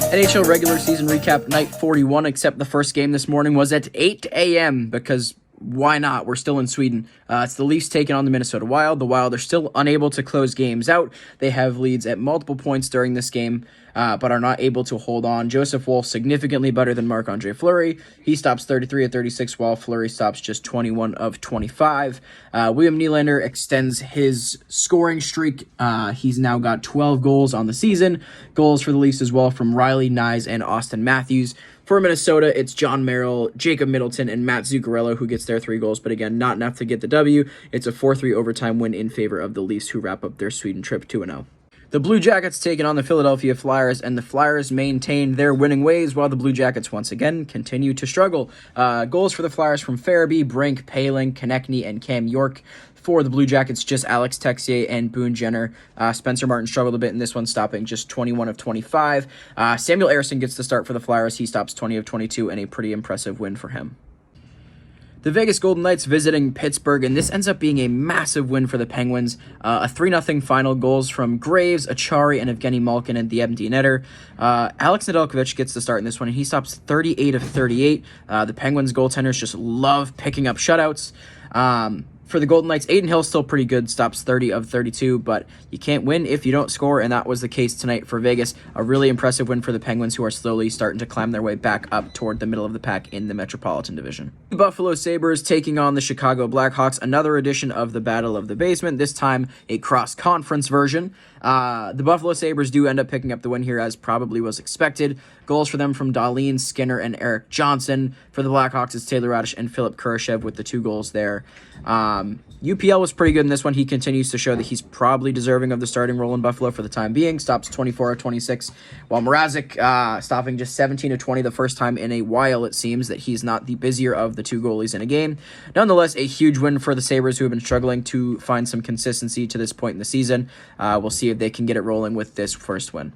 NHL regular season recap night 41, except the first game this morning was at 8 a.m. because why not? We're still in Sweden. It's the Leafs taking on the Minnesota Wild. The Wild are still unable to close games out. They have leads at multiple points during this game, but are not able to hold on. Joseph Wolf significantly better than Marc-Andre Fleury. He stops 33 of 36, while Fleury stops just 21 of 25. William Nylander extends his scoring streak. He's now got 12 goals on the season. Goals for the Leafs as well from Riley, Nyes, and Austin Matthews. For Minnesota, it's John Merrill, Jacob Middleton, and Matt Zuccarello who gets their 3 goals, but again, not enough to get the W. It's a 4-3 overtime win in favor of the Leafs, who wrap up their Sweden trip 2-0. The Blue Jackets taking on the Philadelphia Flyers, and the Flyers maintain their winning ways while the Blue Jackets once again continue to struggle. Goals for the Flyers from Farabee, Brink, Paling, Konechny, and Cam York. For the Blue Jackets, just Alex Texier and Boone Jenner. Spencer Martin struggled a bit in this one, stopping just 21 of 25. Samuel Ersson gets the start for the Flyers. He stops 20 of 22, and a pretty impressive win for him. The Vegas Golden Knights visiting Pittsburgh, and this ends up being a massive win for the Penguins. A 3-0 final, goals from Graves, Achari, and Evgeny Malkin at the empty netter. Alex Nedeljkovic gets the start in this one, and he stops 38 of 38. The Penguins goaltenders just love picking up shutouts. For the Golden Knights, Adin Hill's still pretty good, stops 30 of 32, but you can't win if you don't score, and that was the case tonight for Vegas. A really impressive win for the Penguins, who are slowly starting to climb their way back up toward the middle of the pack in the Metropolitan Division. The Buffalo Sabres taking on the Chicago Blackhawks, another edition of the Battle of the Basement, this time a cross-conference version. The Buffalo Sabres do end up picking up the win here, as probably was expected. Goals for them from Dahlin, Skinner, and Eric Johnson. For the Blackhawks, it's Taylor Radish and Philip Kurashev with the 2 goals there. UPL was pretty good in this one. He continues to show that he's probably deserving of the starting role in Buffalo for the time being. Stops 24 of 26, while Mrazek stopping just 17 of 20, the first time in a while, it seems, that he's not the busier of the 2 goalies in a game. Nonetheless, a huge win for the Sabres, who have been struggling to find some consistency to this point in the season. We'll see if they can get it rolling with this first win.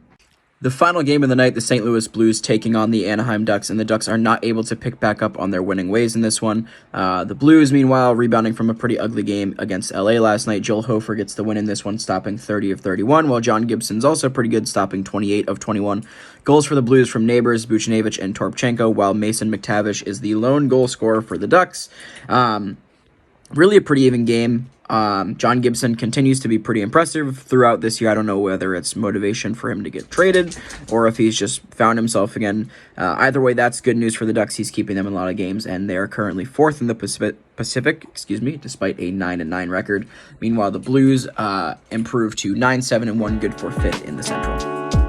The final game of the night, the St. Louis Blues taking on the Anaheim Ducks, and the Ducks are not able to pick back up on their winning ways in this one. The Blues, meanwhile, rebounding from a pretty ugly game against LA last night. Joel Hofer gets the win in this one, stopping 30 of 31, while John Gibson's also pretty good, stopping 28 of 21. Goals for the Blues from Neighbors, Buchnevich, and Torpchenko, while Mason McTavish is the lone goal scorer for the Ducks. Really a pretty even game. John Gibson continues to be pretty impressive throughout this year. I don't know whether it's motivation for him to get traded or if he's just found himself again. Either way, that's good news for the Ducks. He's keeping them in a lot of games, and they are currently 4th in the Pacific, despite a 9-9 record. Meanwhile, the Blues improve to 9-7-1, good for 5th in the Central.